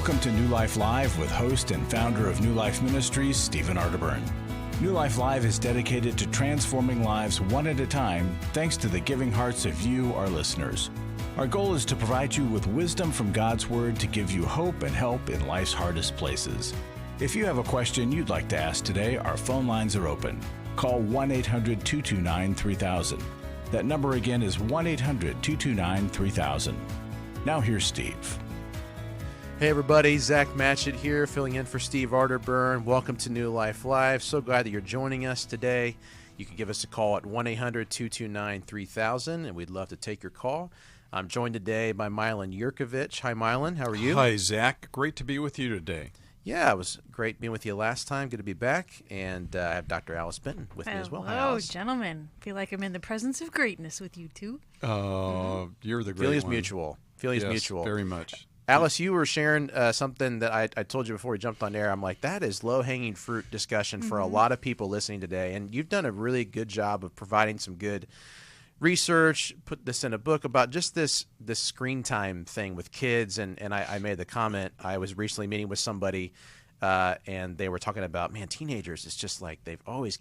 Welcome to New Life Live with host and founder of New Life Ministries, Stephen Arterburn. New Life Live is dedicated to transforming lives one at a time, thanks to the giving hearts of you, our listeners. Our goal is to provide you with wisdom from God's Word to give you hope and help in life's hardest places. If you have a question you'd like to ask today, our phone lines are open. Call 1-800-229-3000. That number again is 1-800-229-3000. Now here's Steve. Hey everybody, Zach Matchett here, filling in for Steve Arterburn. Welcome to New Life Live. So glad that you're joining us today. You can give us a call at 1-800-229-3000, and we'd love to take your call. I'm joined today by Milan Yerkovich. Hi, Milan. How are you? Hi, Zach. Great to be with you today. Yeah, it was great being with you last time. Good to be back. And I have Dr. Alice Benton with me as well. Hi, Hello, Alice. gentlemen. Feel like I'm in the presence of greatness with you two. You're the great Feelings one. mutual. Feelings Yes, mutual. very much. Alice, you were sharing something that I told you before we jumped on air. I'm like, that is low-hanging fruit discussion for a lot of people listening today. And you've done a really good job of providing some good research, put this in a book about just this screen time thing with kids. And I made the comment, I was recently meeting with somebody and they were talking about, man, teenagers, it's just like they're always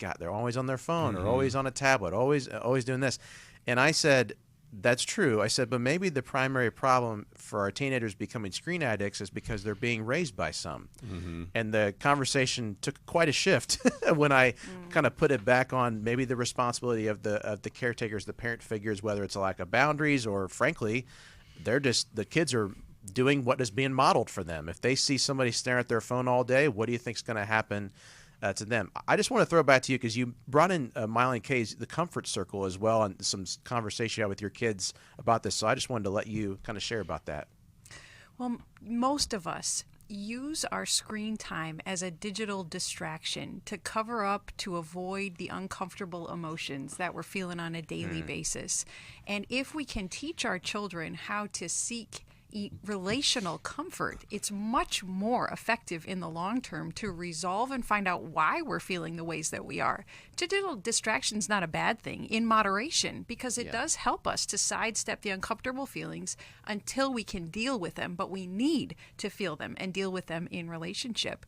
on their phone or always on a tablet, always doing this. And I said, that's true. I said, but maybe the primary problem for our teenagers becoming screen addicts is because they're being raised by some. And the conversation took quite a shift when I kind of put it back on maybe the responsibility of the caretakers, the parent figures, whether it's a lack of boundaries or, frankly, the kids are doing what is being modeled for them. If they see somebody staring at their phone all day, what do you think is going to happen to them? I just want to throw it back to you because you brought in Milan K's The Comfort Circle as well, and some conversation you had with your kids about this. So I just wanted to let you kind of share about that. Well, most of us use our screen time as a digital distraction to cover up, to avoid the uncomfortable emotions that we're feeling on a daily basis. And if we can teach our children how to seek relational comfort, it's much more effective in the long term to resolve and find out why we're feeling the ways that we are. Digital distraction is not a bad thing in moderation because it does help us to sidestep the uncomfortable feelings until we can deal with them, but we need to feel them and deal with them in relationship.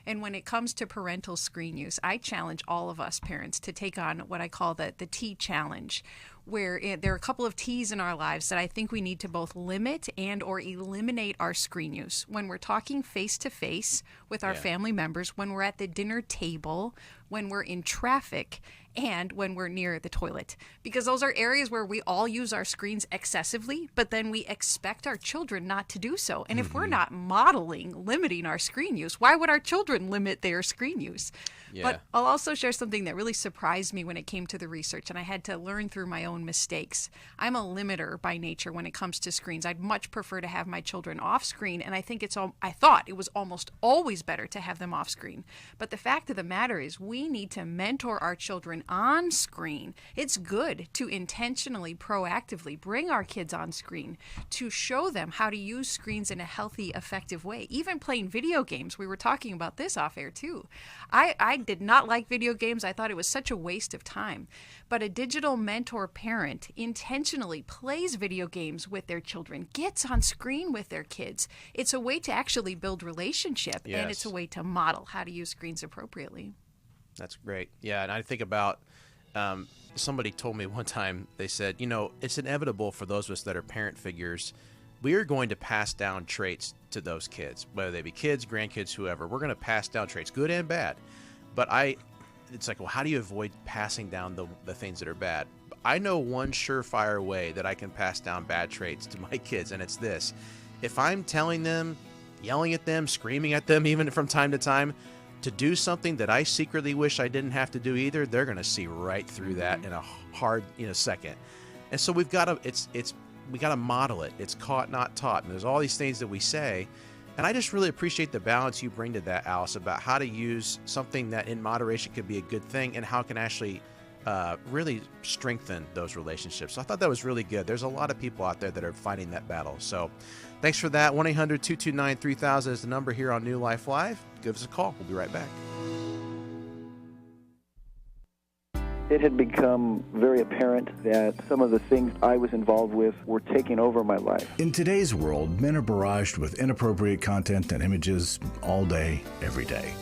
And when it comes to parental screen use, I challenge all of us parents to take on what I call the T challenge, where there are a couple of T's in our lives that I think we need to both limit and or eliminate our screen use. When we're talking face-to-face with our family members, when we're at the dinner table, when we're in traffic, and when we're near the toilet. Because those are areas where we all use our screens excessively, but then we expect our children not to do so. And if we're not modeling limiting our screen use, why would our children limit their screen use? But I'll also share something that really surprised me when it came to the research, and I had to learn through my own mistakes. I'm a limiter by nature when it comes to screens. I'd much prefer to have my children off screen, and I thought it was almost always better to have them off screen. But the fact of the matter is we need to mentor our children on screen. It's good to intentionally, proactively bring our kids on screen to show them how to use screens in a healthy, effective way. Even playing video games. We were talking about this off air too. I did not like video games. I thought it was such a waste of time. But a digital mentor parent intentionally plays video games with their children, gets on screen with their kids. It's a way to actually build relationship, and it's a way to model how to use screens appropriately. That's great. Yeah, and I think about somebody told me one time, they said, it's inevitable for those of us that are parent figures, we are going to pass down traits to those kids, whether they be kids, grandkids, whoever. We're going to pass down traits, good and bad. But it's like, well, how do you avoid passing down the things that are bad? I know one surefire way that I can pass down bad traits to my kids, and it's this. If I'm telling them, yelling at them, screaming at them, even from time to time, to do something that I secretly wish I didn't have to do either, they're going to see right through that in a hard, second. And so we got to model it. It's caught, not taught. And there's all these things that we say. And I just really appreciate the balance you bring to that, Alice, about how to use something that in moderation could be a good thing and how it can actually really strengthen those relationships. So I thought that was really good. There's a lot of people out there that are fighting that battle. So thanks for that. 1-800-229-3000 is the number here on New Life Live. Give us a call. We'll be right back. it had become very apparent that some of the things I was involved with were taking over my life. In today's world, men are barraged with inappropriate content and images all day, every day.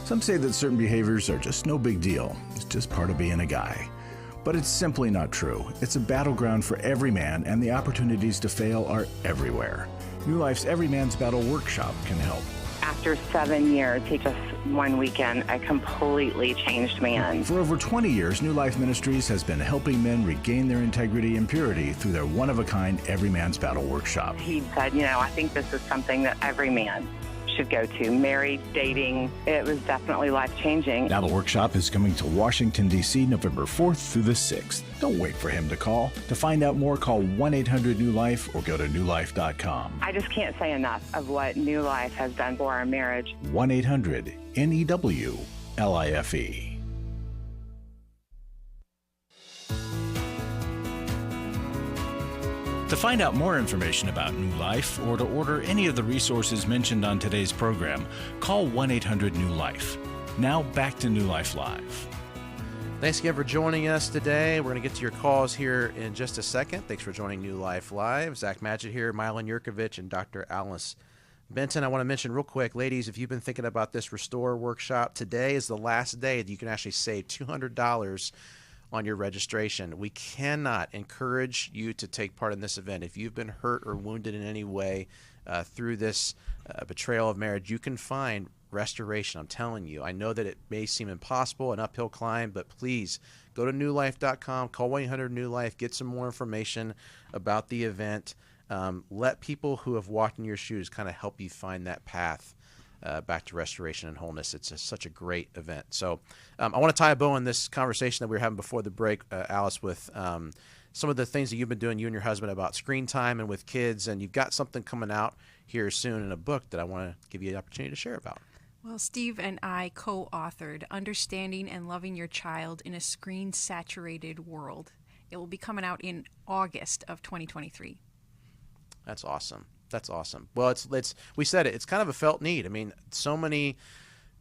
Some say that certain behaviors are just no big deal. It's just part of being a guy. But it's simply not true. It's a battleground for every man, and the opportunities to fail are everywhere. New Life's Every Man's Battle workshop can help. After 7 years, he just one weekend, a completely changed man. For over 20 years, New Life Ministries has been helping men regain their integrity and purity through their one-of-a-kind Every Man's Battle workshop. He said, I think this is something that every man should go to. Married, dating, it was definitely life-changing. Now the workshop is coming to Washington, D.C. November 4th through the 6th. Don't wait for him to call. To find out more, call 1-800-NEW-LIFE or go to newlife.com. I just can't say enough of what New Life has done for our marriage. 1-800-NEW-LIFE. To find out more information about New Life or to order any of the resources mentioned on today's program, call 1-800-NEW-LIFE. Now back to New Life Live. Thanks again for joining us today. We're going to get to your calls here in just a second. Thanks for joining New Life Live. Zach Matchett here, Milan Yerkovich, and Dr. Alice Benton. I want to mention real quick, ladies, if you've been thinking about this Restore workshop, today is the last day that you can actually save $200 on your registration. We cannot encourage you to take part in this event. If you've been hurt or wounded in any way through this betrayal of marriage, you can find restoration. I'm telling you. I know that it may seem impossible, an uphill climb, but please go to newlife.com, call 1-800-NEW-LIFE, get some more information about the event. Let people who have walked in your shoes kind of help you find that path back to restoration and wholeness. It's such a great event. So I want to tie a bow on this conversation that we were having before the break, Alice, with some of the things that you've been doing, you and your husband, about screen time and with kids, and you've got something coming out here soon in a book that I want to give you the opportunity to share about. Well, Steve and I co-authored Understanding and Loving Your Child in a Screen-Saturated World. It will be coming out in August of 2023. That's awesome. That's awesome. Well, we said it. It's kind of a felt need. I mean, so many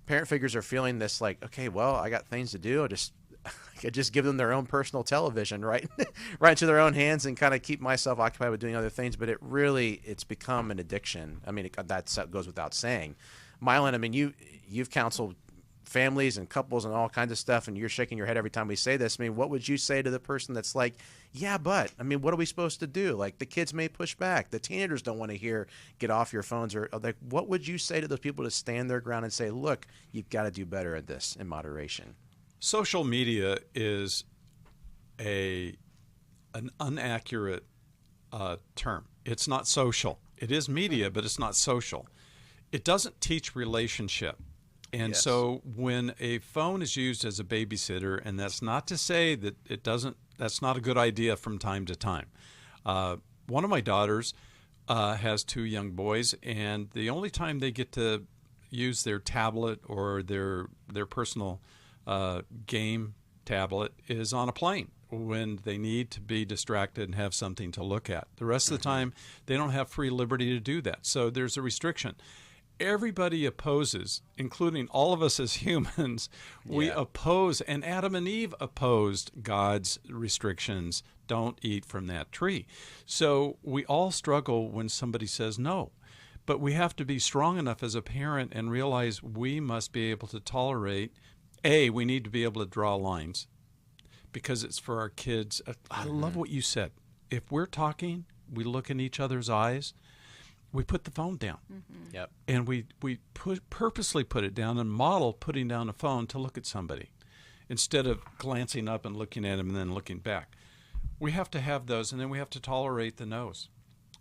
parent figures are feeling this, like, okay, well, I got things to do. I could just give them their own personal television, right, right into their own hands, and kind of keep myself occupied with doing other things. But it's become an addiction. I mean, that goes without saying. Milan, I mean, you've counseled families and couples and all kinds of stuff, and you're shaking your head every time we say this. I mean, what would you say to the person that's like, yeah, but, I mean, what are we supposed to do? Like, the kids may push back. The teenagers don't want to hear, get off your phones. Or like, what would you say to those people to stand their ground and say, look, you've got to do better at this in moderation? Social media is an inaccurate term. It's not social. It is media, but it's not social. It doesn't teach relationship. And Yes. so when a phone is used as a babysitter, and that's not to say that that's not a good idea from time to time. One of my daughters has 2 young boys, and the only time they get to use their tablet or their personal game tablet is on a plane when they need to be distracted and have something to look at. The rest of the time, they don't have free liberty to do that. So there's a restriction. Everybody opposes, including all of us as humans. We oppose, and Adam and Eve opposed God's restrictions. Don't eat from that tree. So we all struggle when somebody says no. But we have to be strong enough as a parent and realize we must be able to tolerate. We need to be able to draw lines because it's for our kids. I love what you said. If we're talking, we look in each other's eyes. We put the phone down. Mm-hmm. Yep. And we purposely put it down and model putting down a phone to look at somebody instead of glancing up and looking at them and then looking back. We have to have those, and then we have to tolerate the no's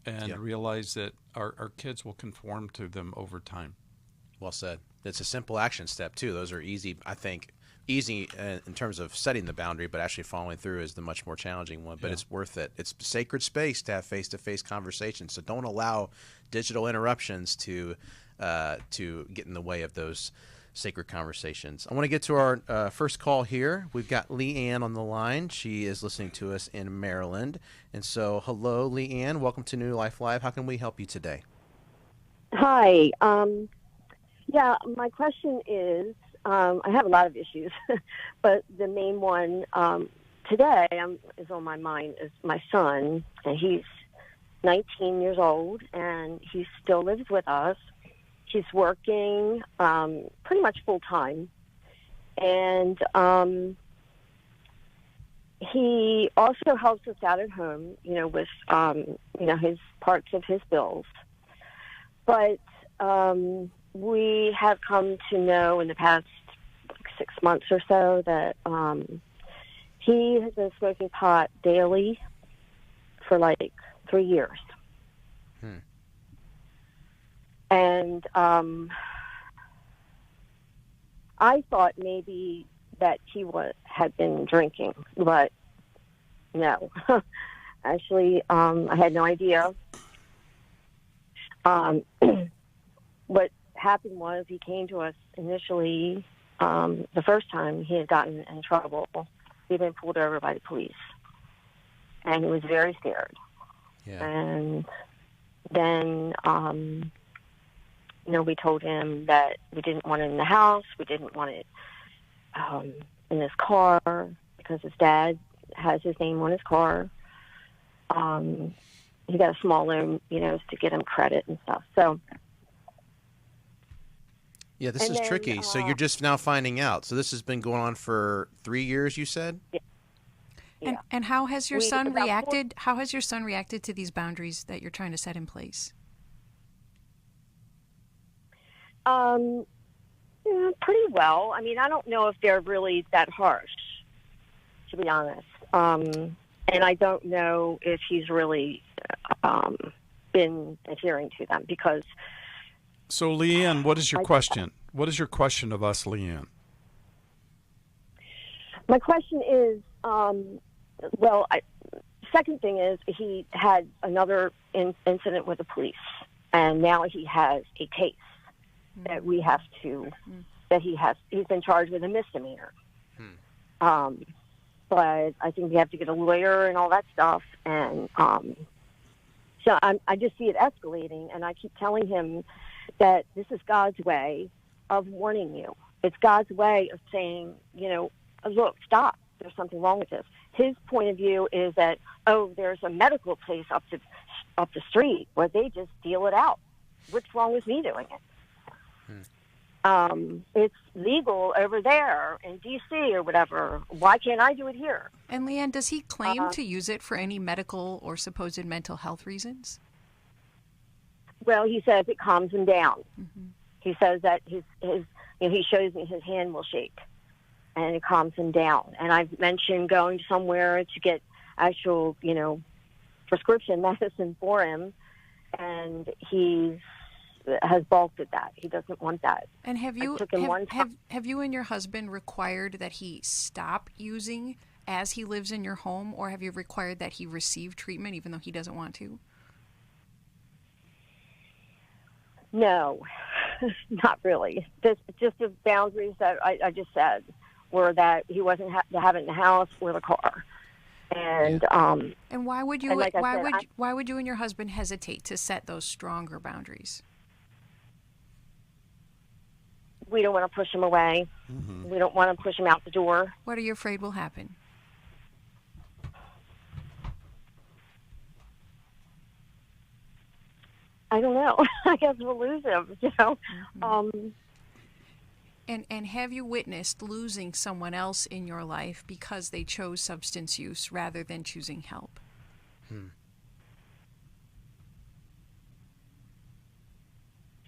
and realize that our kids will conform to them over time. Well said. It's a simple action step, too. Those are easy, I think, in terms of setting the boundary, but actually following through is the much more challenging one. But it's worth it. It's sacred space to have face-to-face conversations. So don't allow digital interruptions to get in the way of those sacred conversations. I want to get to our first call here. We've got Leanne on the line. She is listening to us in Maryland. And so, hello, Leanne. Welcome to New Life Live. How can we help you today? Hi. My question is, I have a lot of issues, but the main one today is on my mind is my son, and he's 19 years old, and he still lives with us. He's working pretty much full time, and he also helps us out at home, with his parts of his bills. But we have come to know in the past 6 months or so that he has been smoking pot daily for like 3 years. And I thought maybe that he had been drinking, but no. Actually, I had no idea. What happened was he came to us initially the first time he had gotten in trouble. He'd been pulled over by the police, and he was very scared. Yeah. And then, we told him that we didn't want it in the house. We didn't want it in his car because his dad has his name on his car. He got a small loan, to get him credit and stuff. So, yeah, this is tricky. So you're just now finding out. So this has been going on for 3 years, you said? Yeah. And how has your son reacted? How has your son reacted to these boundaries that you're trying to set in place? Pretty well. I mean, I don't know if they're really that harsh, to be honest. And I don't know if he's really been adhering to them because. So, Leanne, what is your question? What is your question of us, Leanne? My question is, second thing is he had another incident with the police, and now he has a case that we have to, he's been charged with a misdemeanor. But I think we have to get a lawyer and all that stuff, and so I just see it escalating, and I keep telling him that this is God's way of warning you. It's God's way of saying, look, stop. There's something wrong with this. His point of view is that, there's a medical place up the street where they just deal it out. What's wrong with me doing it? It's legal over there in D.C. or whatever. Why can't I do it here? And Leanne, does he claim to use it for any medical or supposed mental health reasons? Well, he says it calms him down. Mm-hmm. He says that his he shows me his hand will shake, and it calms him down. And I've mentioned going somewhere to get actual, prescription medicine for him, and he has balked at that. He doesn't want that. And have you and your husband required that he stop using as he lives in your home, or have you required that he receive treatment even though he doesn't want to? No, not really. Just the boundaries that I just said were that he wasn't to have it in the house or the car. And and why would you why would you and your husband hesitate to set those stronger boundaries? We don't want to push him away. Mm-hmm. We don't want to push him out the door. What are you afraid will happen? I don't know. I guess we'll lose him, Mm-hmm. And have you witnessed losing someone else in your life because they chose substance use rather than choosing help?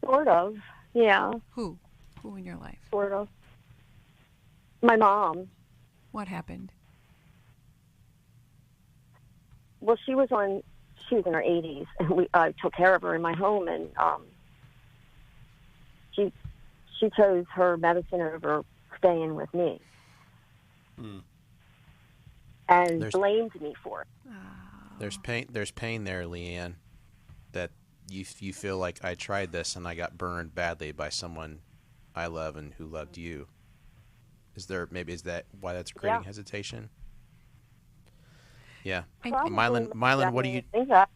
Sort of, yeah. Who in your life? Sort of. My mom. What happened? Well, she was in her 80s, and I took care of her in my home, and she chose her medicine over staying with me, and blamed me for it. Oh. There's pain there, Leanne, that you feel like I tried this and I got burned badly by someone I love and who loved you. Is that why that's creating hesitation? Yeah. Milan, what do you think that?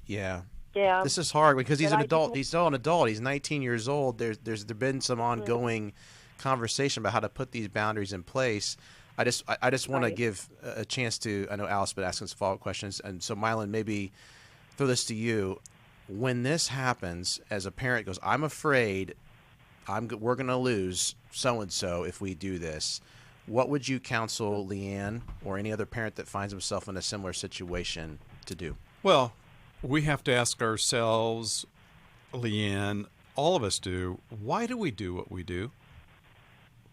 Yeah. Yeah. This is hard because he's an adult. He's still an adult. He's 19 years old. There's been some ongoing conversation about how to put these boundaries in place. I just want to Right. give a chance to, I know Alice been asking some follow-up questions, and so Milan, maybe throw this to you. When this happens, as a parent goes, I'm afraid we're going to lose so-and-so if we do this, what would you counsel Leanne or any other parent that finds himself in a similar situation to do? Well, we have to ask ourselves, Leanne, all of us do, why do we do what we do?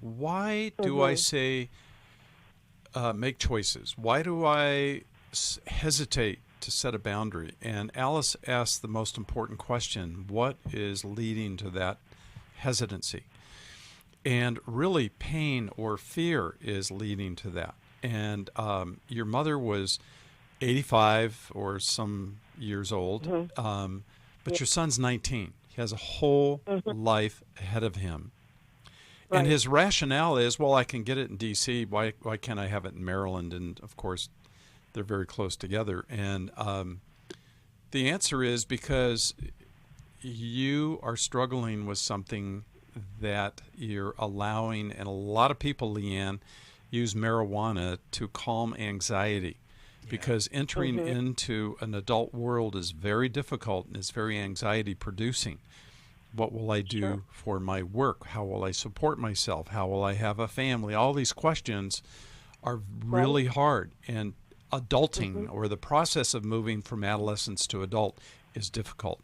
Why do I say, make choices? Why do I hesitate to set a boundary? And Alice asked the most important question, what is leading to that hesitancy? And really, pain or fear is leading to that. And your mother was 85 or some years old, but your son's 19. He has a whole life ahead of him. Right. And his rationale is, well, I can get it in D.C. Why can't I have it in Maryland? And, of course, they're very close together. And the answer is because you are struggling with something that you're allowing, and a lot of people, Leanne, use marijuana to calm anxiety because entering into an adult world is very difficult and it's very anxiety producing. What will I do for my work? How will I support myself? How will I have a family? All these questions are really hard, and adulting or the process of moving from adolescence to adult is difficult.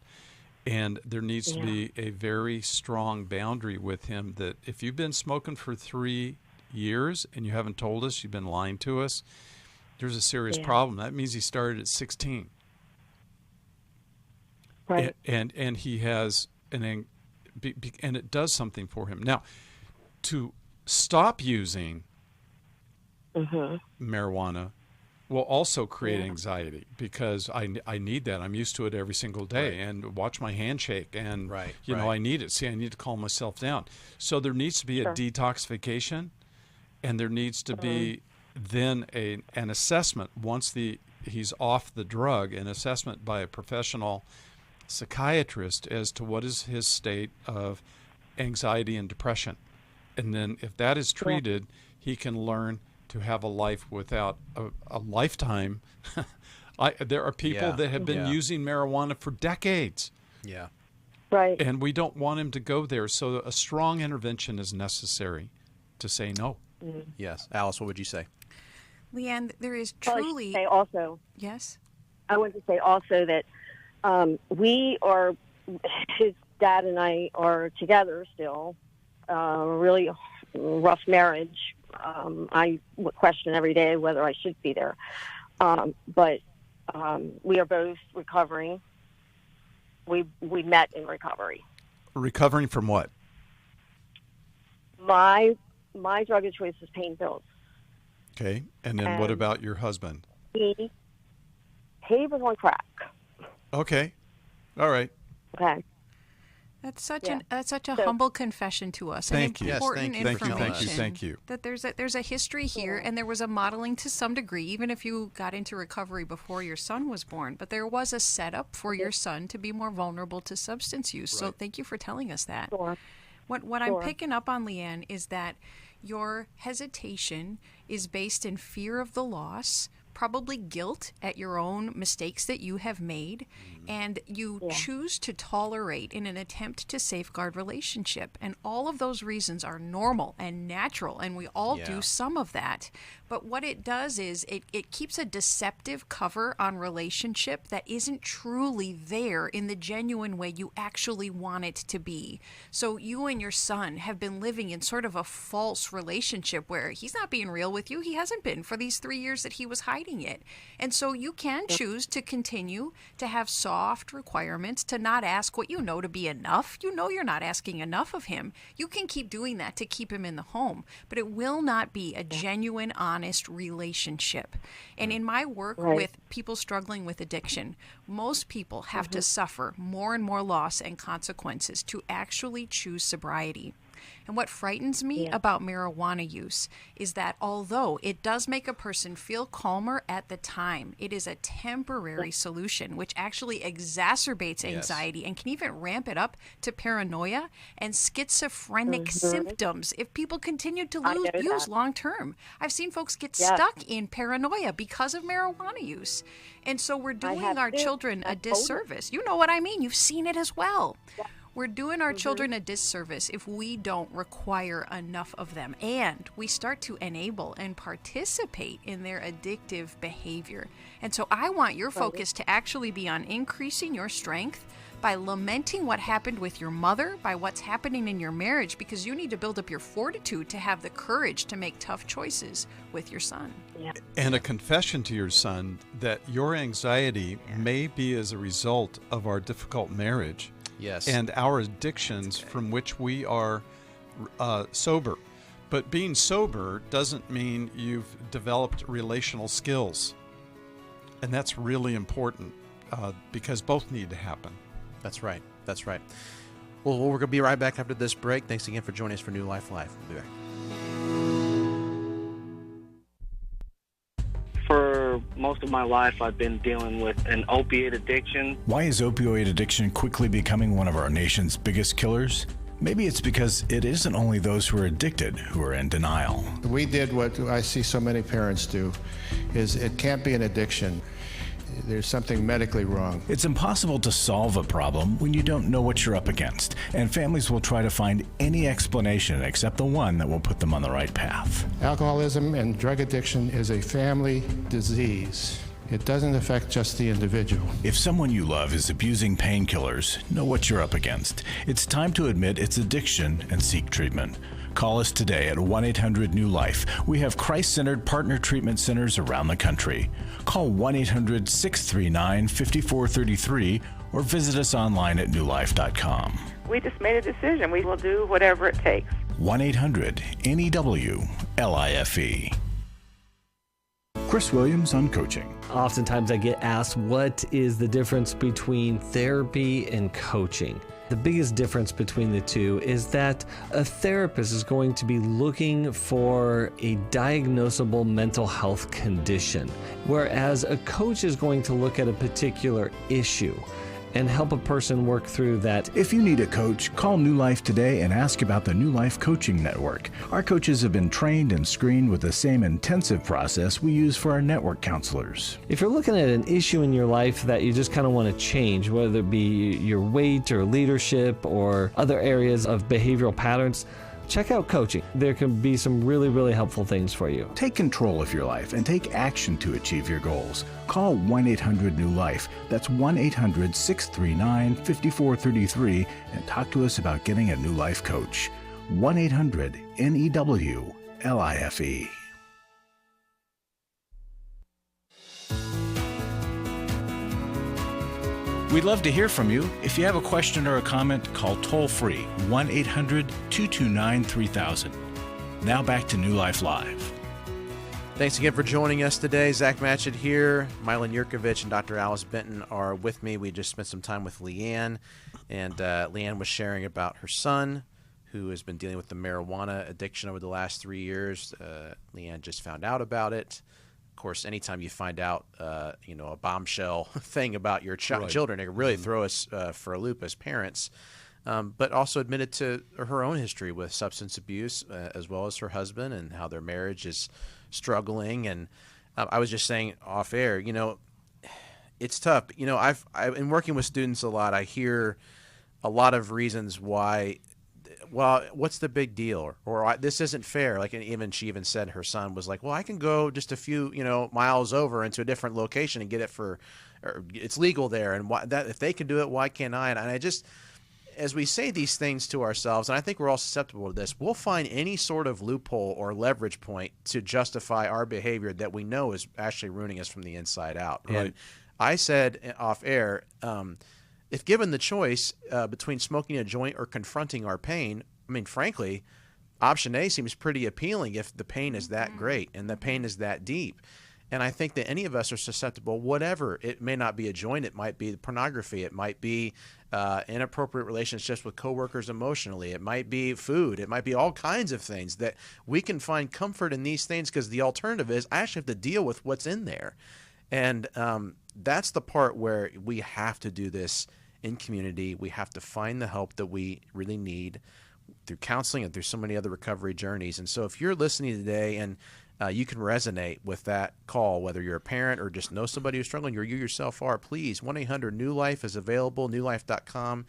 And there needs to be a very strong boundary with him that if you've been smoking for 3 years and you haven't told us, you've been lying to us, there's a serious problem. That means he started at 16. Right. And he has and it does something for him. Now, to stop using marijuana will also create anxiety because I need that. I'm used to it every single day and watch my hand shake and, you know, I need it. See, I need to calm myself down. So there needs to be a detoxification, and there needs to be then an assessment once he's off the drug, an assessment by a professional psychiatrist as to what is his state of anxiety and depression. And then if that is treated, he can learn to have a life without a lifetime. There are people that have been using marijuana for decades. Yeah. Right. And we don't want him to go there. So a strong intervention is necessary to say no. Yes. Alice, what would you say? Leanne, there is Well, I should truly... say also, Yes? I want to say also that we are, his dad and I are together still. Really rough marriage. I would question every day whether I should be there. But we are both recovering. We met in recovery. Recovering from what? My drug of choice is pain pills. Okay. And then what about your husband? He was on crack. Okay. All right. Okay. That's such a humble confession to us. Thank you. And important Yes, thank you. information. Thank you. That there's a history here, and there was a modeling to some degree, even if you got into recovery before your son was born. But there was a setup for your son to be more vulnerable to substance use. So thank you for telling us that. Sure. What I'm picking up on, Leanne, is that your hesitation is based in fear of the loss, probably guilt at your own mistakes that you have made, and you choose to tolerate in an attempt to safeguard relationship. And all of those reasons are normal and natural, and we all do some of that. But what it does is it keeps a deceptive cover on relationship that isn't truly there in the genuine way you actually want it to be. So you and your son have been living in sort of a false relationship where he's not being real with you. He hasn't been for these 3 years that he was hiding it. And so you can choose to continue to have soft requirements, to not ask what you know to be enough. You know you're not asking enough of him. You can keep doing that to keep him in the home, but it will not be a genuine, honest relationship. And in my work with people struggling with addiction, most people have to suffer more and more loss and consequences to actually choose sobriety. And what frightens me about marijuana use is that although it does make a person feel calmer at the time, it is a temporary solution, which actually exacerbates anxiety and can even ramp it up to paranoia and schizophrenic symptoms if people continue to use long term. I've seen folks get stuck in paranoia because of marijuana use. And so we're doing our children a disservice. You know what I mean? You've seen it as well. Yeah. We're doing our children a disservice if we don't require enough of them and we start to enable and participate in their addictive behavior. And so I want your focus to actually be on increasing your strength by lamenting what happened with your mother, by what's happening in your marriage, because you need to build up your fortitude to have the courage to make tough choices with your son. Yeah. And a confession to your son that your anxiety may be as a result of our difficult marriage. Yes. And our addictions from which we are sober. But being sober doesn't mean you've developed relational skills. And that's really important because both need to happen. That's right. That's right. Well, we're going to be right back after this break. Thanks again for joining us for New Life Live. We'll be back. For most of my life, I've been dealing with an opiate addiction. Why is opioid addiction quickly becoming one of our nation's biggest killers? Maybe it's because it isn't only those who are addicted who are in denial. We did what I see so many parents do, is it can't be an addiction. There's something medically wrong. It's impossible to solve a problem when you don't know what you're up against, and families will try to find any explanation except the one that will put them on the right path. Alcoholism and drug addiction is a family disease. It doesn't affect just the individual. If someone you love is abusing painkillers, know what you're up against. It's time to admit it's addiction and seek treatment. Call us today at 1-800-NEW-LIFE. We have Christ-centered partner treatment centers around the country. Call 1-800-639-5433 or visit us online at newlife.com. We just made a decision. We will do whatever it takes. 1-800-NEW-LIFE. Chris Williams on coaching. Oftentimes I get asked, what is the difference between therapy and coaching? The biggest difference between the two is that a therapist is going to be looking for a diagnosable mental health condition, whereas a coach is going to look at a particular issue and help a person work through that. If you need a coach, call New Life today and ask about the New Life Coaching Network. Our coaches have been trained and screened with the same intensive process we use for our network counselors. If you're looking at an issue in your life that you just kind of want to change, whether it be your weight or leadership or other areas of behavioral patterns, check out coaching. There can be some really, really helpful things for you. Take control of your life and take action to achieve your goals. Call 1-800-NEW-LIFE. That's 1-800-639-5433 and talk to us about getting a New Life coach. 1-800-NEW-LIFE. We'd love to hear from you. If you have a question or a comment, call toll-free 1-800-229-3000. Now back to New Life Live. Thanks again for joining us today. Zach Matchett here. Milan Yerkovich and Dr. Alice Benton are with me. We just spent some time with Leanne, and Leanne was sharing about her son who has been dealing with the marijuana addiction over the last 3 years. Leanne just found out about it. Of course, anytime you find out, a bombshell thing about your children, it can really throw us for a loop as parents. But also admitted to her own history with substance abuse, as well as her husband, and how their marriage is struggling. And I was just saying off air, it's tough. I've been working with students a lot. I hear a lot of reasons why. Well, what's the big deal? Or this isn't fair. Like, and she even said her son was like, well, I can go just a few, miles over into a different location and get it or it's legal there. And if they can do it, why can't I? And I just, as we say these things to ourselves, and I think we're all susceptible to this, we'll find any sort of loophole or leverage point to justify our behavior that we know is actually ruining us from the inside out. Right. And I said off air, if given the choice between smoking a joint or confronting our pain, I mean, frankly, option A seems pretty appealing if the pain is that great and the pain is that deep. And I think that any of us are susceptible, whatever. It may not be a joint. It might be pornography. It might be inappropriate relationships with coworkers emotionally. It might be food. It might be all kinds of things that we can find comfort in these things, because the alternative is I actually have to deal with what's in there. And that's the part where we have to do this in community. We have to find the help that we really need through counseling and through so many other recovery journeys. And so if you're listening today and you can resonate with that call, whether you're a parent or just know somebody who's struggling, or you yourself are, please, 1-800-NEW-LIFE is available, newlife.com.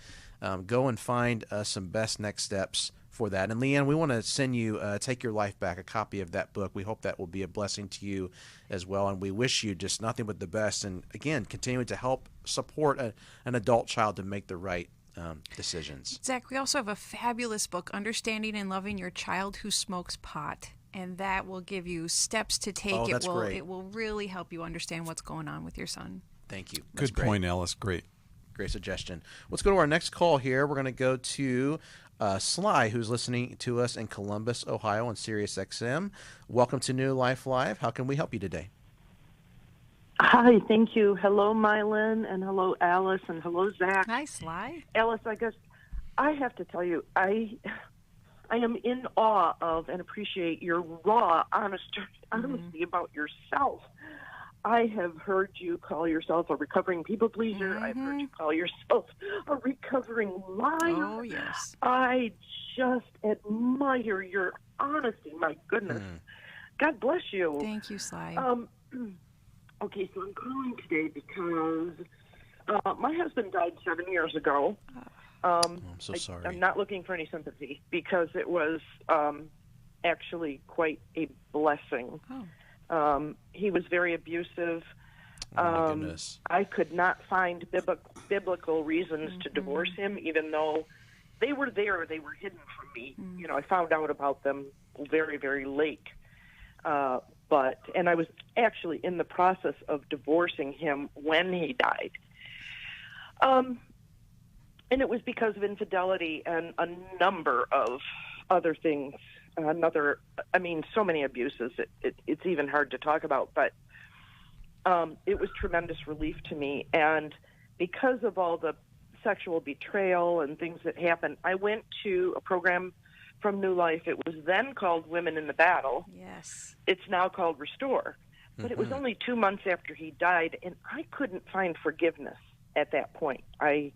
Go and find some best next steps for that. And Leanne, we want to send you Take Your Life Back, a copy of that book. We hope that will be a blessing to you as well. And we wish you just nothing but the best. And again, continuing to help support an adult child to make the right decisions. Zach, we also have a fabulous book, Understanding and Loving Your Child Who Smokes Pot. And that will give you steps to take. Oh, that's great. It will really help you understand what's going on with your son. Thank you. That's Good point, Alice. Great suggestion. Let's go to our next call here. We're going to go to Sly, who's listening to us in Columbus, Ohio on Sirius XM. Welcome to New Life Live. How can we help you today? Hi, thank you. Hello, Milan, and hello, Alice, and hello, Zach. Hi, Sly. Alice, I guess I have to tell you, I am in awe of and appreciate your raw honesty about yourself. I have heard you call yourself a recovering people pleaser. I've heard you call yourself a recovering liar. Oh, yes. I just admire your honesty. My goodness. God bless you. Thank you, Sly. Okay, so I'm calling today because my husband died 7 years ago. I'm so sorry. I'm not looking for any sympathy because it was actually quite a blessing. He was very abusive. Oh, my goodness. I could not find biblical reasons to divorce him, even though they were there. They were hidden from me. You know, I found out about them very, very late. And I was actually in the process of divorcing him when he died. And it was because of infidelity and a number of other things. So many abuses. It's even hard to talk about, but it was tremendous relief to me. And because of all the sexual betrayal and things that happened, I went to a program from New Life. It was then called Women in the Battle. Yes. It's now called Restore. But it was only 2 months after he died, and I couldn't find forgiveness at that point. I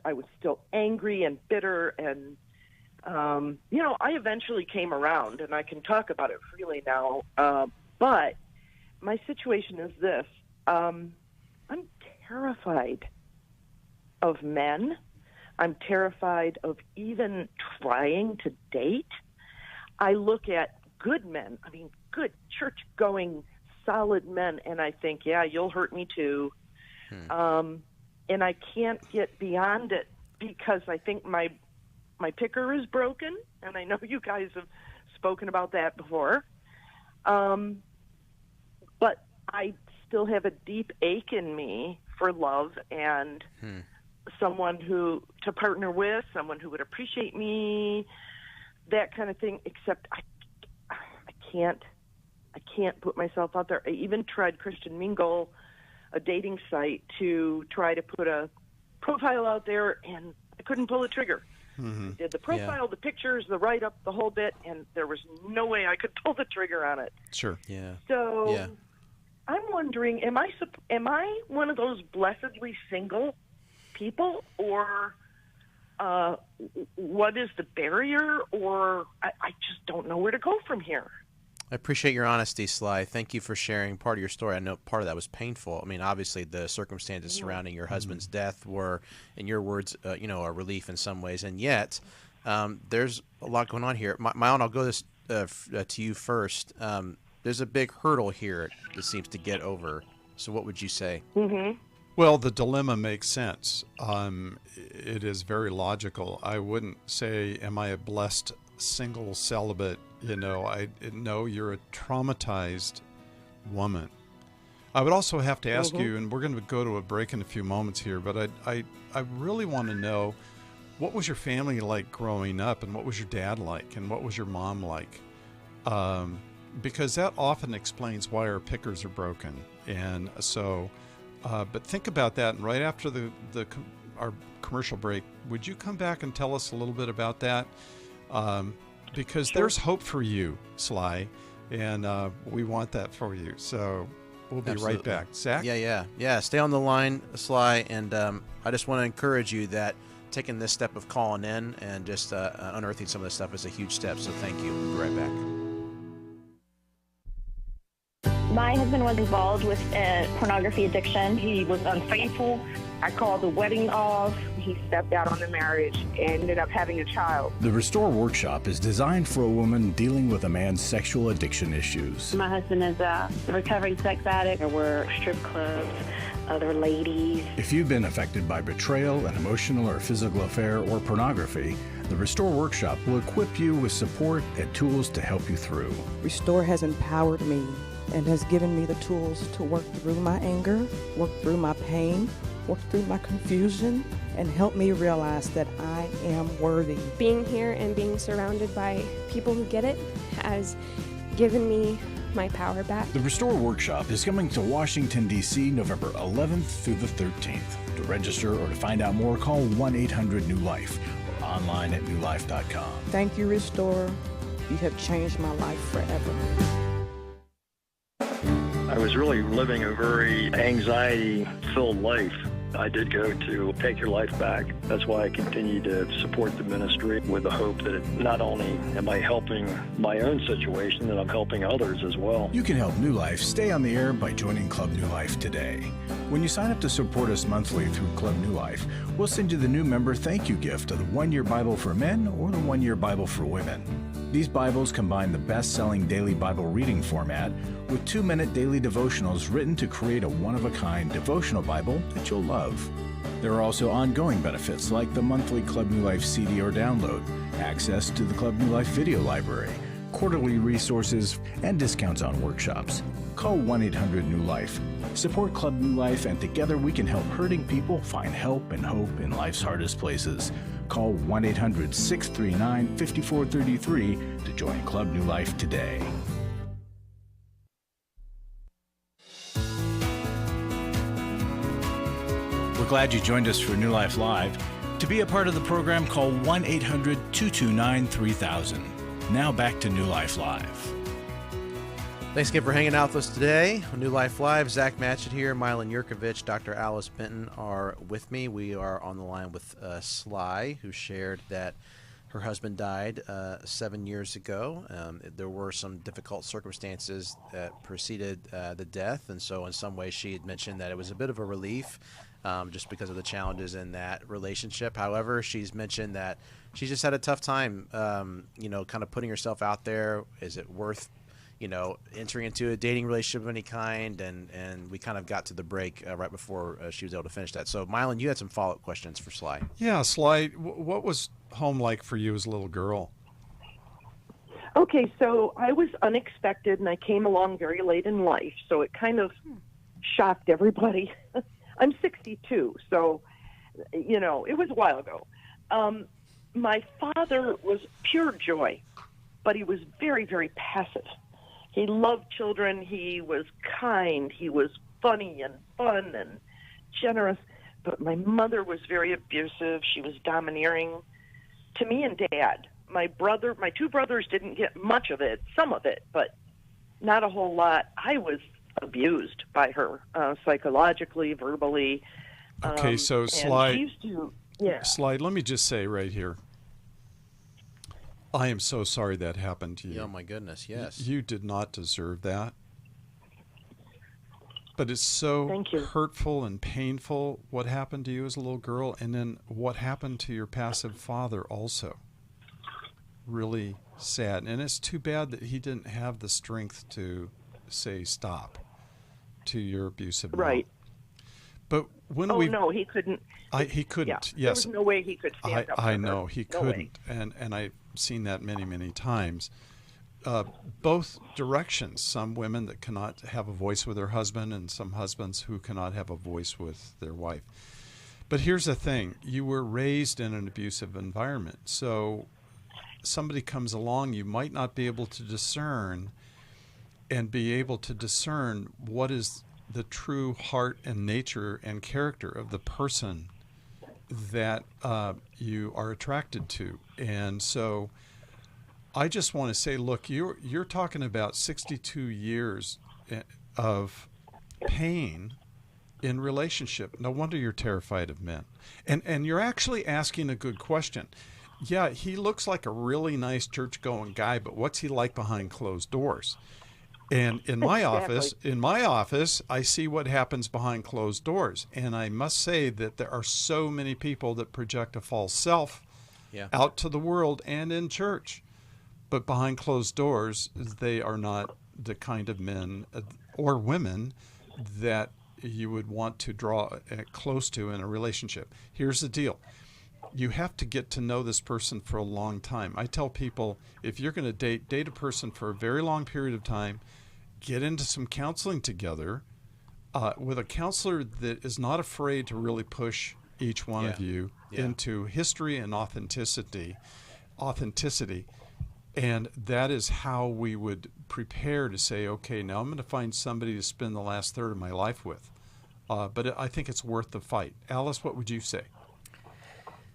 was still angry and bitter, and I eventually came around, and I can talk about it freely now. But my situation is this: I'm terrified of men. I'm terrified of even trying to date. I look at good men, good church-going, solid men, and I think, yeah, you'll hurt me too. And I can't get beyond it because I think my picker is broken, and I know you guys have spoken about that before. But I still have a deep ache in me for love and someone to partner with, someone who would appreciate me, that kind of thing, except I can't put myself out there. I even tried Christian Mingle, a dating site, to try to put a profile out there, and I couldn't pull the trigger. I did the profile, the pictures, the write-up, the whole bit, and there was no way I could pull the trigger on it. Sure. Yeah. So I'm wondering, am I one of those blessedly single people, or what is the barrier, or I just don't know where to go from here. I appreciate your honesty, Sly. Thank you for sharing part of your story. I know part of that was painful. Obviously, the circumstances surrounding your husband's death were, in your words, a relief in some ways. And yet, there's a lot going on here. Milan, I'll go this to you first. There's a big hurdle here that seems to get over. So what would you say? Well, the dilemma makes sense. It is very logical. I wouldn't say, am I a blessed single celibate? No, you're a traumatized woman. I would also have to ask you, and we're going to go to a break in a few moments here, but I really want to know, what was your family like growing up, and what was your dad like, and what was your mom like? because that often explains why our pickers are broken. And so, but think about that. And right after our commercial break, would you come back and tell us a little bit about that? Because there's hope for you, Sly, and we want that for you. So we'll be right back. Zach? Yeah. Stay on the line, Sly, and I just want to encourage you that taking this step of calling in and just unearthing some of this stuff is a huge step. So thank you. We'll be right back. My husband was involved with a pornography addiction. He was unfaithful. I called the wedding off. He stepped out on the marriage and ended up having a child. The Restore Workshop is designed for a woman dealing with a man's sexual addiction issues. My husband is a recovering sex addict. There were strip clubs, other ladies. If you've been affected by betrayal, an emotional or physical affair, or pornography, the Restore Workshop will equip you with support and tools to help you through. Restore has empowered me and has given me the tools to work through my anger, work through my pain, work through my confusion, and help me realize that I am worthy. Being here and being surrounded by people who get it has given me my power back. The Restore Workshop is coming to Washington, D.C. November 11th through the 13th. To register or to find out more, call 1-800-NEW-LIFE or online at newlife.com. Thank you, Restore. You have changed my life forever. I was really living a very anxiety-filled life. I did go to Take Your Life Back. That's why I continue to support the ministry with the hope that not only am I helping my own situation, that I'm helping others as well. You can help New Life stay on the air by joining Club New Life today. When you sign up to support us monthly through Club New Life, we'll send you the new member thank you gift of the 1-year Bible for men or the 1-year Bible for women. These Bibles combine the best-selling daily Bible reading format with 2-minute daily devotionals written to create a one-of-a-kind devotional Bible that you'll love. There are also ongoing benefits like the monthly Club New Life CD or download, access to the Club New Life video library, quarterly resources, and discounts on workshops. Call 1-800-NEW-LIFE. Support Club New Life, and together we can help hurting people find help and hope in life's hardest places. Call 1-800-639-5433 to join Club New Life today. We're glad you joined us for New Life Live. To be a part of the program, call 1-800-229-3000. Now back to New Life Live. Thanks again for hanging out with us today on New Life Live. Zach Matchett here, Milan Yerkovich, Dr. Alice Benton are with me. We are on the line with Sly, who shared that her husband died 7 years ago. There were some difficult circumstances that preceded the death, and so in some ways she had mentioned that it was a bit of a relief just because of the challenges in that relationship. However, she's mentioned that she just had a tough time, kind of putting herself out there. Is it worth entering into a dating relationship of any kind, and we kind of got to the break right before she was able to finish that. So, Milan, you had some follow-up questions for Sly. Yeah, Sly, what was home like for you as a little girl? Okay, so I was unexpected, and I came along very late in life, so it kind of shocked everybody. I'm 62, so, it was a while ago. My father was pure joy, but he was very, very passive. He loved children. He was kind. He was funny and fun and generous. But my mother was very abusive. She was domineering to me and Dad. My two brothers didn't get much of it, some of it, but not a whole lot. I was abused by her psychologically, verbally. Okay, so Sly, yeah. Sly, let me just say right here, I am so sorry that happened to you. Oh, my goodness, yes. You did not deserve that. But it's so hurtful and painful what happened to you as a little girl, and then what happened to your passive father also. Really sad. And it's too bad that he didn't have the strength to say stop to your abusive mom. Right. But when no, he couldn't. He couldn't. Yeah, yes. There was no way he could stand up. I know he couldn't, and I've seen that many, many times. Both directions. Some women that cannot have a voice with their husband, and some husbands who cannot have a voice with their wife. But here's the thing: you were raised in an abusive environment, so somebody comes along, you might not be able to discern and be able to discern what is the true heart and nature and character of the person that you are attracted to. And so I just want to say, look, you're talking about 62 years of pain in relationship. No wonder you're terrified of men. And you're actually asking a good question. Yeah, he looks like a really nice church-going guy, but what's he like behind closed doors? And in my office, I see what happens behind closed doors. And I must say that there are so many people that project a false self out to the world and in church. But behind closed doors, they are not the kind of men or women that you would want to draw close to in a relationship. Here's the deal. You have to get to know this person for a long time. I tell people, if you're going to date a person for a very long period of time, get into some counseling together with a counselor that is not afraid to really push each one of you into history and authenticity. And that is how we would prepare to say, okay, now I'm going to find somebody to spend the last third of my life with. But I think it's worth the fight. Alice, what would you say?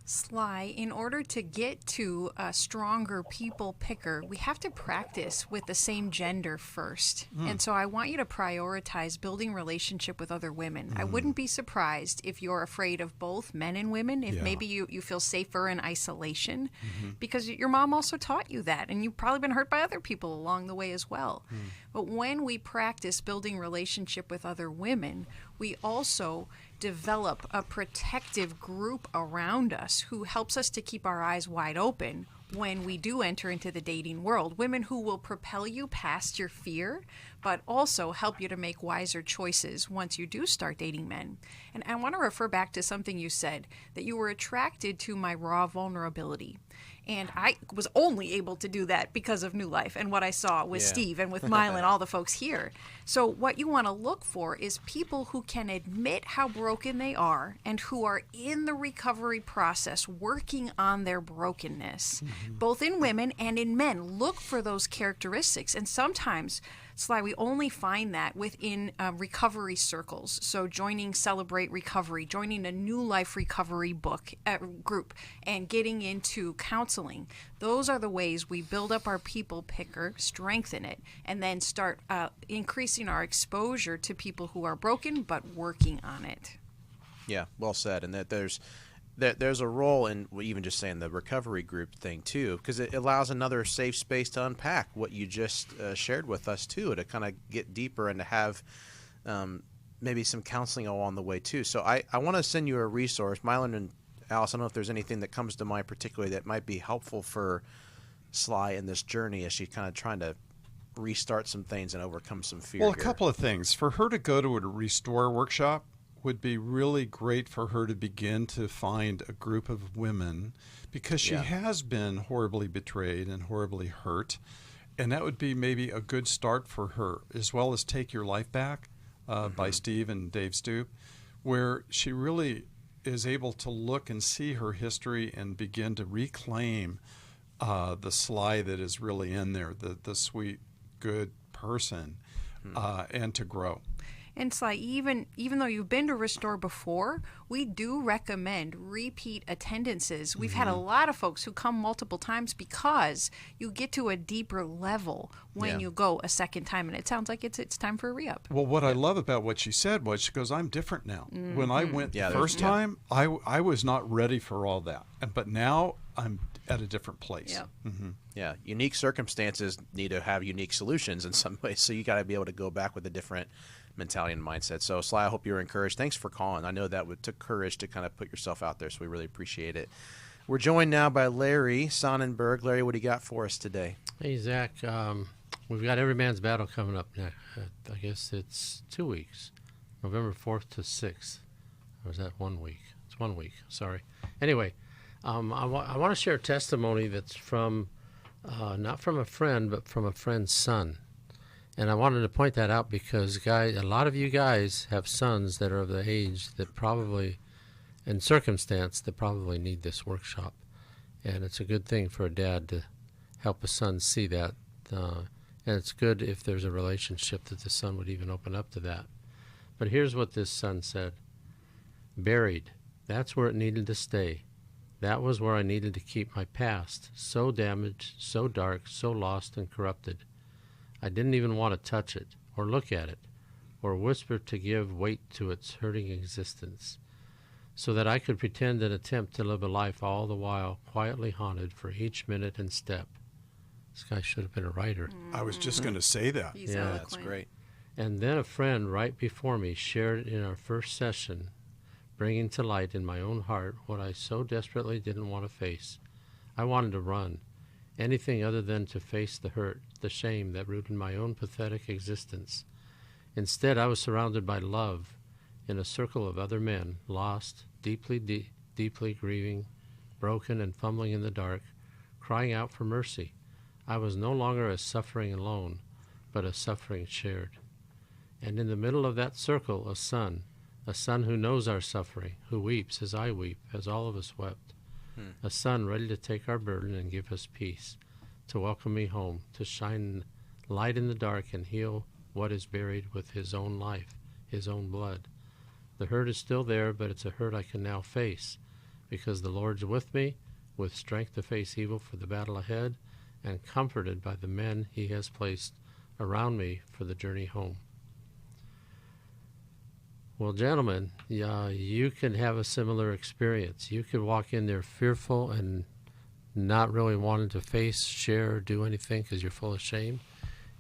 Sly, in order to get to a stronger people picker, we have to practice with the same gender first. And so I want you to prioritize building relationship with other women. I wouldn't be surprised if you're afraid of both men and women, if maybe you feel safer in isolation, because your mom also taught you that, and you've probably been hurt by other people along the way as well. But when we practice building relationship with other women, we also develop a protective group around us who helps us to keep our eyes wide open when we do enter into the dating world. Women who will propel you past your fear, but also help you to make wiser choices once you do start dating men. And I want to refer back to something you said, that you were attracted to my raw vulnerability. And I was only able to do that because of New Life and what I saw with Steve and with Milan, all the folks here. So what you want to look for is people who can admit how broken they are and who are in the recovery process working on their brokenness, both in women and in men. Look for those characteristics. And sometimes, Sly, we only find that within recovery circles. So joining Celebrate Recovery, joining a New Life recovery group, and getting into counseling. Those are the ways we build up our people picker, strengthen it, and then start increasing our exposure to people who are broken but working on it. Yeah, well said. And that there's a role in even just saying the recovery group thing too, because it allows another safe space to unpack what you just shared with us too, to kind of get deeper and to have maybe some counseling along the way too. So I want to send you a resource. Milan and Alice, I don't know if there's anything that comes to mind particularly that might be helpful for Sly in this journey as she's kind of trying to restart some things and overcome some fear. Well, a couple of things. For her to go to a Restore workshop would be really great for her to begin to find a group of women, because she has been horribly betrayed and horribly hurt. And that would be maybe a good start for her, as well as Take Your Life Back by Steve and Dave Stoop, where she really is able to look and see her history and begin to reclaim the Sly that is really in there, the sweet, good person, and to grow. And Sly, even though you've been to Restore before, we do recommend repeat attendances. We've had a lot of folks who come multiple times because you get to a deeper level when you go a second time, and it sounds like it's time for a re-up. Well, what I love about what she said was, she goes, I'm different now. When I went the first time, I was not ready for all that. But now I'm at a different place. Yeah, unique circumstances need to have unique solutions in some ways, so you got to be able to go back with a different mentality and mindset. So Sly, I hope you're encouraged. Thanks for calling. I know that took courage to kind of put yourself out there, so we really appreciate it. We're joined now by Larry Sonnenberg. Larry, what do you got for us today? Hey, Zach. We've got Every Man's Battle coming up now. I guess it's 2 weeks, November 4th to 6th. Or is that 1 week? It's 1 week. Sorry. Anyway, I want to share a testimony that's from, not from a friend, but from a friend's son. And I wanted to point that out because, guys, a lot of you guys have sons that are of the age that probably, and circumstance, that probably need this workshop. And it's a good thing for a dad to help a son see that And it's good if there's a relationship that the son would even open up to that. But here's what this son said. Buried. That's where it needed to stay. That was where I needed to keep my past. So damaged, so dark, so lost and corrupted. I didn't even want to touch it, or look at it, or whisper to give weight to its hurting existence, so that I could pretend and attempt to live a life all the while quietly haunted for each minute and step. This guy should have been a writer. I was just going to say that. Yeah, that's great. And then a friend right before me shared in our first session, bringing to light in my own heart what I so desperately didn't want to face. I wanted to run, anything other than to face the hurt, the shame that rooted my own pathetic existence. Instead, I was surrounded by love in a circle of other men, lost, deeply grieving, broken and fumbling in the dark, crying out for mercy. I was no longer a suffering alone, but a suffering shared. And in the middle of that circle, a son who knows our suffering, who weeps as I weep, as all of us wept. A son ready to take our burden and give us peace, to welcome me home, to shine light in the dark and heal what is buried with his own life, his own blood. The hurt is still there, but it's a hurt I can now face, because the Lord's with me, with strength to face evil for the battle ahead, and comforted by the men he has placed around me for the journey home. Well, gentlemen, you can have a similar experience. You could walk in there fearful and not really wanting to face, share, or do anything because you're full of shame,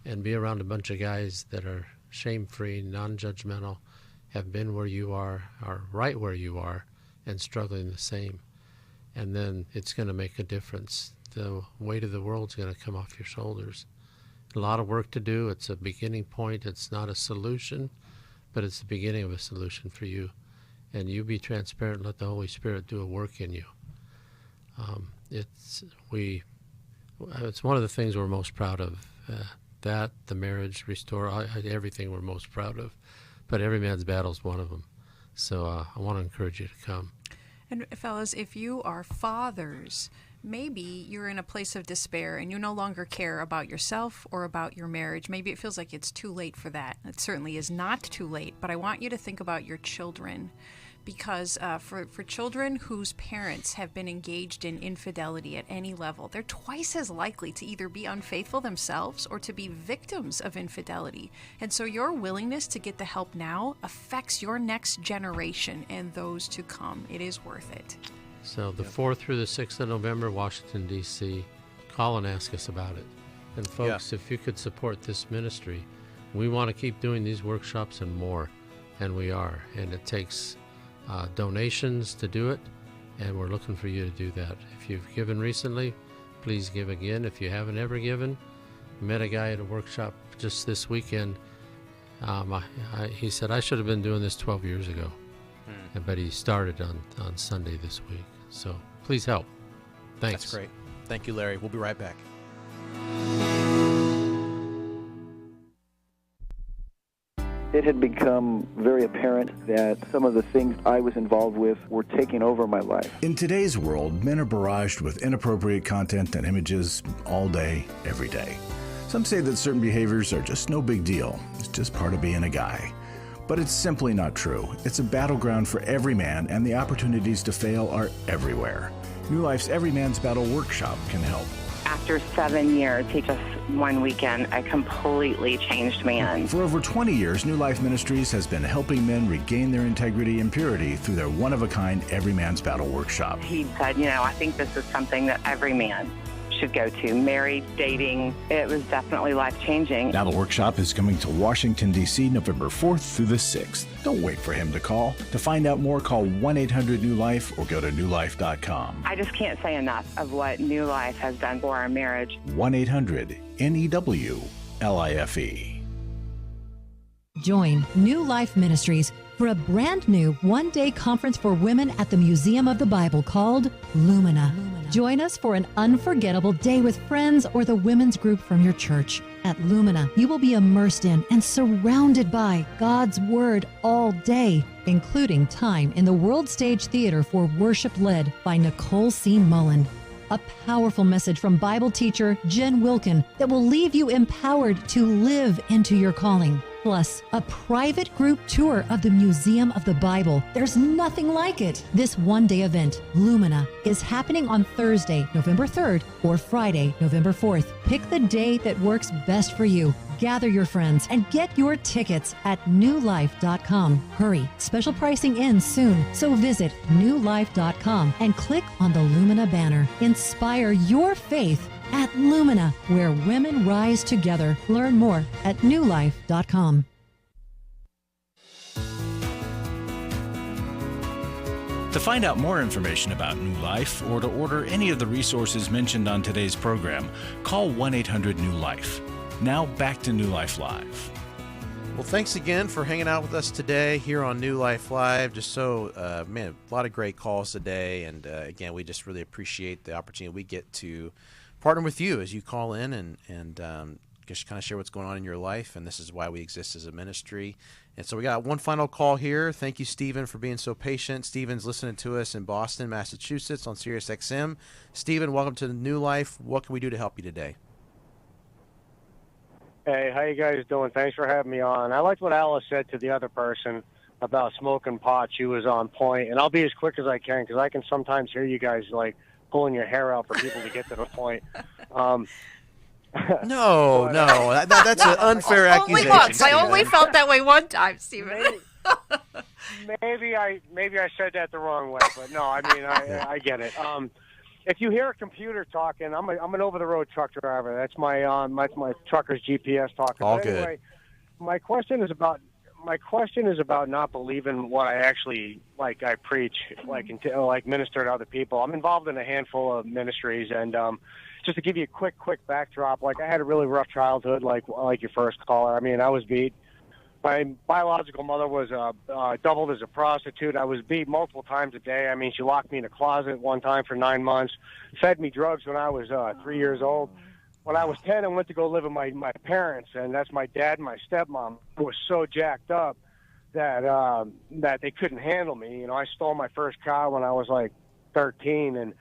and be around a bunch of guys that are shame-free, non-judgmental, have been where you are right where you are, and struggling the same. And then it's going to make a difference. The weight of the world's going to come off your shoulders. A lot of work to do. It's a beginning point. It's not a solution, but it's the beginning of a solution for you. And you be transparent and let the Holy Spirit do a work in you. It's one of the things we're most proud of. That, the marriage, restore, everything we're most proud of. But every man's battle is one of them. So I want to encourage you to come. And fellas, if you are fathers, maybe you're in a place of despair and you no longer care about yourself or about your marriage. Maybe it feels like it's too late for that. It certainly is not too late, but I want you to think about your children, because for children whose parents have been engaged in infidelity at any level, they're twice as likely to either be unfaithful themselves or to be victims of infidelity. And so your willingness to get the help now affects your next generation and those to come. It is worth it. So the 4th through the 6th of November, Washington, D.C., call and ask us about it. And folks, if you could support this ministry, we want to keep doing these workshops and more, and we are. And it takes donations to do it, and we're looking for you to do that. If you've given recently, please give again. If you haven't ever given, I met a guy at a workshop just this weekend. He said, I should have been doing this 12 years ago. But he started on Sunday this week. So please help. Thanks. That's great. Thank you, Larry. We'll be right back. It had become very apparent that some of the things I was involved with were taking over my life. In today's world, men are barraged with inappropriate content and images all day, every day. Some say that certain behaviors are just no big deal. It's just part of being a guy. But it's simply not true. It's a battleground for every man, and the opportunities to fail are everywhere. New Life's Every Man's Battle Workshop can help. After 7 years, he just one weekend, a completely changed man. For over 20 years, New Life Ministries has been helping men regain their integrity and purity through their one-of-a-kind Every Man's Battle Workshop. He said, I think this is something that every man should go to. Married, dating, it was definitely life-changing. Now the workshop is coming to Washington, D.C., November 4th through the 6th. Don't wait for him to call. To find out more, call 1-800-NEW-LIFE or go to newlife.com. I just can't say enough of what New Life has done for our marriage. 1-800-NEW-LIFE. Join New Life Ministries for a brand new one-day conference for women at the Museum of the Bible called Lumina. Join us for an unforgettable day with friends or the women's group from your church. At Lumina, you will be immersed in and surrounded by God's Word all day, including time in the World Stage Theater for worship led by Nicole C. Mullen. a powerful message from Bible teacher Jen Wilkin that will leave you empowered to live into your calling. Plus, a private group tour of the Museum of the Bible. There's nothing like it. This one-day event, Lumina, is happening on Thursday, November 3rd, or Friday, November 4th. Pick the day that works best for you. Gather your friends and get your tickets at newlife.com. Hurry, special pricing ends soon, so visit newlife.com and click on the Lumina banner. Inspire your faith at Lumina, where women rise together. Learn more at newlife.com. To find out more information about New Life or to order any of the resources mentioned on today's program, call 1-800-NEW-LIFE. Now back to New Life Live. Well, thanks again for hanging out with us today here on New Life Live. Just so, a lot of great calls today. And again, we just really appreciate the opportunity we get to partner with you as you call in and just kind of share what's going on in your life. And this is why we exist as a ministry. And so we got one final call here. Thank you, Stephen, for being so patient. Stephen's listening to us in Boston, Massachusetts on Sirius XM. Stephen, welcome to New Life. What can we do to help you today? Hey, how you guys doing? Thanks for having me on. I liked what Alice said to the other person about smoking pot. She was on point, and I'll be as quick as I can because I can sometimes hear you guys like pulling your hair out for people to get to the point. No, that's an unfair accusation. Only once. I only felt that way one time, Stephen. Maybe I said that the wrong way, but no, I mean I get it. If you hear a computer talking, I'm an over-the-road truck driver. That's my trucker's GPS talking. All but good. Anyway, my question is about not believing what I actually I preach, minister to other people. I'm involved in a handful of ministries, and just to give you a quick backdrop, I had a really rough childhood, like your first caller. I mean, I was beat. My biological mother was doubled as a prostitute. I was beat multiple times a day. I mean, she locked me in a closet one time for 9 months, fed me drugs when I was 3 years old. When I was 10, I went to go live with my parents, and that's my dad and my stepmom, who was so jacked up that they couldn't handle me. You know, I stole my first car when I was 13, and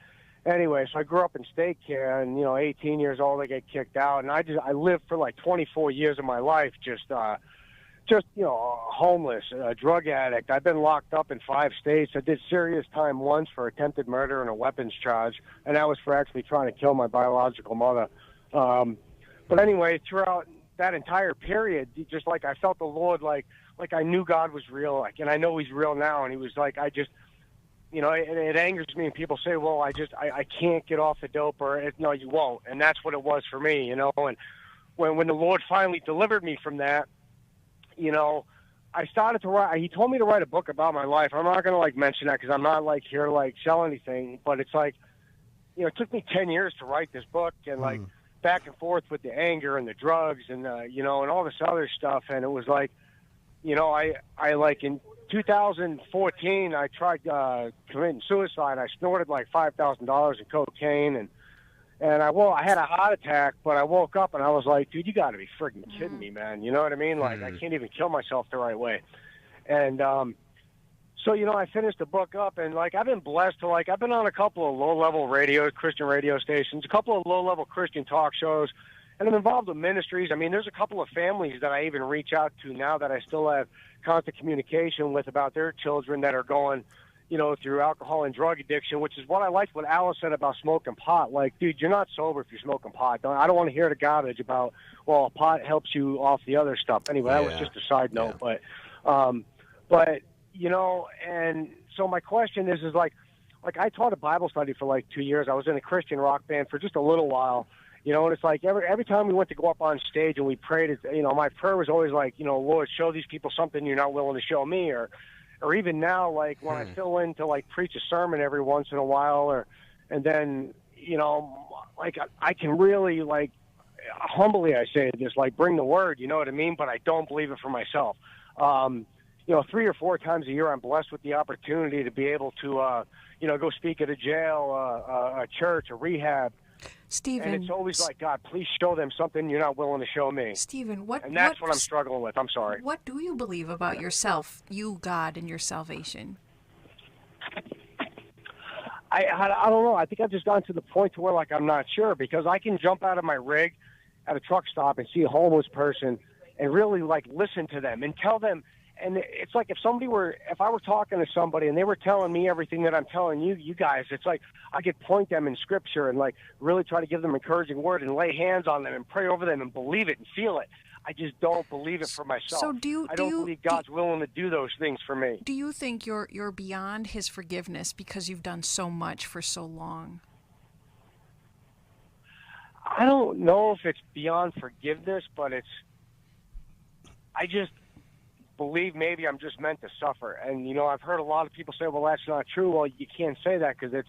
anyway, so I grew up in state care, and 18 years old, I get kicked out, and I lived for 24 years of my life just homeless, a drug addict. I've been locked up in 5 states. I did serious time once for attempted murder and a weapons charge, and that was for actually trying to kill my biological mother. But anyway, throughout that entire period, just I felt the Lord, I knew God was real, and I know He's real now, and He was it angers me when people say, well, I can't get off the dope, or no, you won't. And that's what it was for me, and when the Lord finally delivered me from that, I started to write. He told me to write a book about my life. I'm not going to mention that because I'm not here to sell anything, but it's it took me 10 years to write this book, and back and forth with the anger and the drugs and and all this other stuff. And it was I in 2014 I tried committing suicide. I snorted $5,000 in cocaine, and I had a heart attack, but I woke up and I was like, dude, you got to be freaking kidding me, man. You know what I mean? I can't even kill myself the right way. And so I finished the book up, and I've been blessed to I've been on a couple of low-level Christian radio stations, a couple of low-level Christian talk shows, and I'm involved in ministries. I mean, there's a couple of families that I even reach out to now that I still have constant communication with about their children that are going through alcohol and drug addiction, which is what I liked what Alice said about smoking pot. Dude, you're not sober if you're smoking pot. I don't want to hear the garbage about, well, pot helps you off the other stuff. Anyway, that was just a side note. Yeah. But and so my question is I taught a Bible study for 2 years. I was in a Christian rock band for just a little while, and it's every time we went to go up on stage and we prayed, my prayer was always Lord, show these people something you're not willing to show me, or even now, when I fill in to preach a sermon every once in a while, and then I can really humbly I say this, bring the word, you know what I mean? But I don't believe it for myself. 3 or 4 times a year, I'm blessed with the opportunity to be able to go speak at a jail, a church, a rehab. Stephen, and it's always God, please show them something you're not willing to show me. Stephen, and that's what I'm struggling with. I'm sorry. What do you believe about yourself, you, God, and your salvation? I don't know. I think I've just gotten to the point to where, like, I'm not sure, because I can jump out of my rig at a truck stop and see a homeless person and really, like, listen to them and tell them. And it's like if I were talking to somebody and they were telling me everything that I'm telling you guys, it's like I could point them in Scripture and, like, really try to give them encouraging word and lay hands on them and pray over them and believe it and feel it. I just don't believe it for myself. So I don't believe God's willing to do those things for me. Do you think you're beyond his forgiveness because you've done so much for so long? I don't know if it's beyond forgiveness, but I just believe maybe I'm just meant to suffer. And, you know, I've heard a lot of people say, well, that's not true. Well, you can't say that because it's,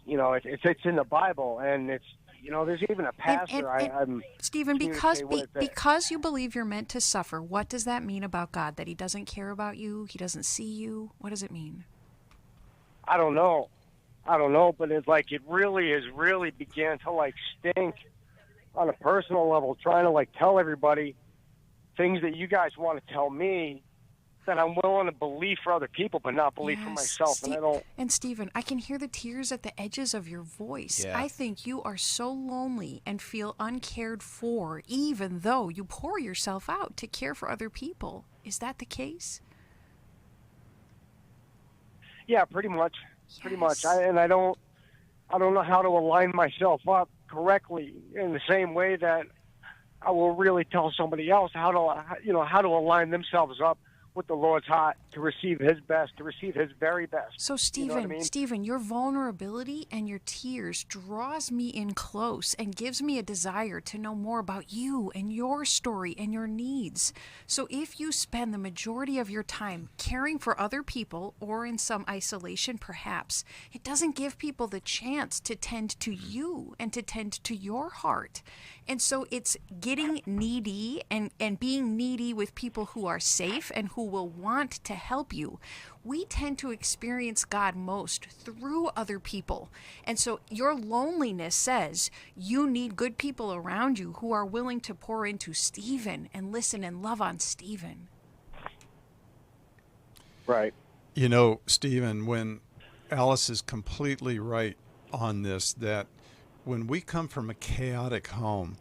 you know, it's in the Bible, and it's, you know, there's even a pastor I'm Stephen, because you believe you're meant to suffer, what does that mean about God? That he doesn't care about you? He doesn't see you? What does it mean? I don't know, but it's like it really began to, like, stink on a personal level, trying to, like, tell everybody things that you guys want to tell me that I'm willing to believe for other people, but not believe for myself. And I don't. And Stephen, I can hear the tears at the edges of your voice. Yeah. I think you are so lonely and feel uncared for, even though you pour yourself out to care for other people. Is that the case? Yeah, pretty much. Yes. Pretty much. I don't know how to align myself up correctly in the same way that I will really tell somebody else how to align themselves up with the Lord's heart to receive his best, to receive his very best. So, Stephen, you know what I mean? Stephen, your vulnerability and your tears draws me in close and gives me a desire to know more about you and your story and your needs. So if you spend the majority of your time caring for other people, or in some isolation perhaps, it doesn't give people the chance to tend to you and to tend to your heart. And so it's getting needy and being needy with people who are safe and who will want to help you. We tend to experience God most through other people. And so your loneliness says you need good people around you who are willing to pour into Stephen and listen and love on Stephen. Right. You know, Stephen, when Alice is completely right on this, that when we come from a chaotic home,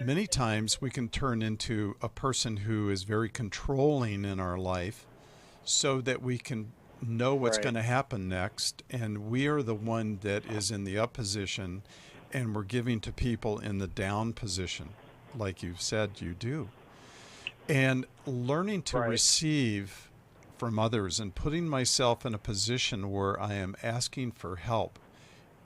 many times we can turn into a person who is very controlling in our life so that we can know what's going to happen next. And we are the one that is in the up position, and we're giving to people in the down position, like you've said you do. And learning to receive from others and putting myself in a position where I am asking for help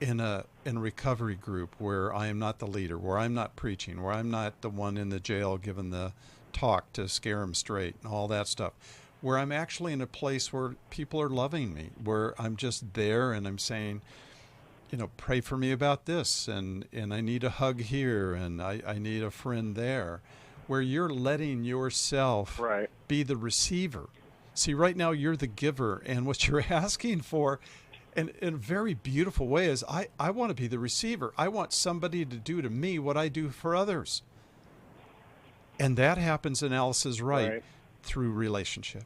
in a recovery group, where I am not the leader, where I'm not preaching, where I'm not the one in the jail giving the talk to scare them straight and all that stuff, where I'm actually in a place where people are loving me, where I'm just there and I'm saying, you know, pray for me about this, and I need a hug here, and I need a friend there, where you're letting yourself be the receiver. See, right now you're the giver, and what you're asking for, and in a very beautiful way, is I want to be the receiver. I want somebody to do to me what I do for others. And that happens, and Alice is right, through relationship.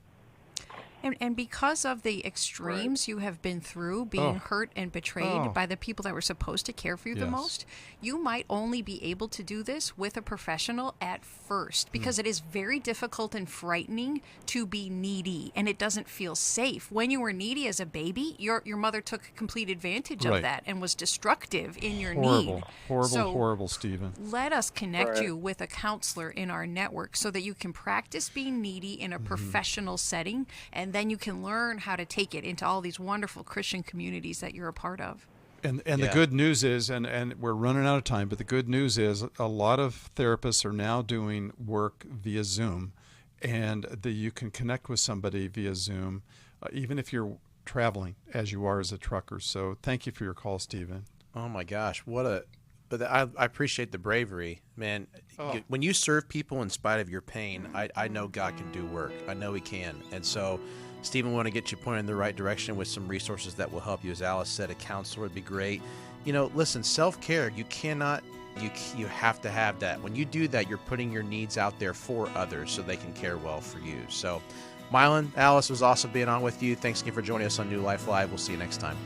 And because of the extremes you have been through, being hurt and betrayed by the people that were supposed to care for you the most, you might only be able to do this with a professional at first, because it is very difficult and frightening to be needy, and it doesn't feel safe. When you were needy as a baby, your mother took complete advantage of that and was destructive in your need. Horrible, Stephen. Let us connect you with a counselor in our network so that you can practice being needy in a professional setting, and then you can learn how to take it into all these wonderful Christian communities that you're a part of. And the good news is, and we're running out of time, but the good news is a lot of therapists are now doing work via Zoom, and you can connect with somebody via Zoom, even if you're traveling as you are as a trucker. So thank you for your call, Stephen. Oh my gosh, but I appreciate the bravery, man. When you serve people in spite of your pain, I know God can do work. I know he can. And so, Stephen, we want to get you pointed in the right direction with some resources that will help you. As Alice said, a counselor would be great. You know, listen, self-care, you have to have that. When you do that, you're putting your needs out there for others so they can care well for you. So Milan, Alice, it was awesome being on with you. Thanks again for joining us on New Life Live. We'll see you next time.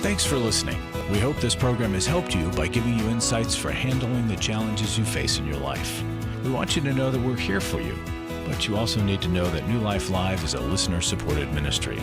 Thanks for listening. We hope this program has helped you by giving you insights for handling the challenges you face in your life. We want you to know that we're here for you, but you also need to know that New Life Live is a listener-supported ministry.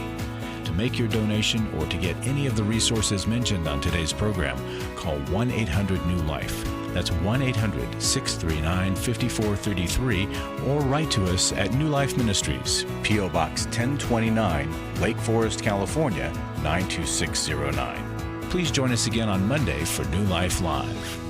To make your donation or to get any of the resources mentioned on today's program, call 1-800-NEW-LIFE. That's 1-800-639-5433, or write to us at New Life Ministries, P.O. Box 1029, Lake Forest, California, 92609. Please join us again on Monday for New Life Live.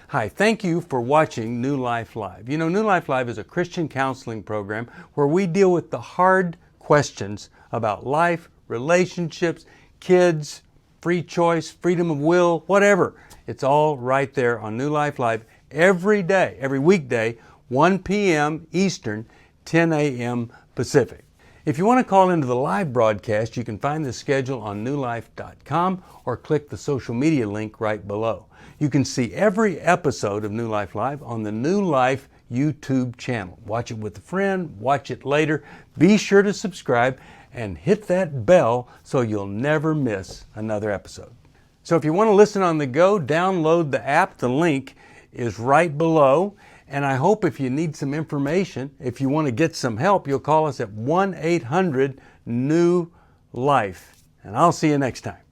Hi, thank you for watching New Life Live. You know, New Life Live is a Christian counseling program where we deal with the hard questions about life, relationships, kids, free choice, freedom of will, whatever. It's all right there on New Life Live every day, every weekday, 1 p.m. Eastern, 10 a.m. Pacific. If you want to call into the live broadcast, you can find the schedule on newlife.com or click the social media link right below. You can see every episode of New Life Live on the New Life YouTube channel. Watch it with a friend, watch it later. Be sure to subscribe and hit that bell so you'll never miss another episode. So if you want to listen on the go, download the app. The link is right below. And I hope if you need some information, if you want to get some help, you'll call us at 1-800-NEW-LIFE. And I'll see you next time.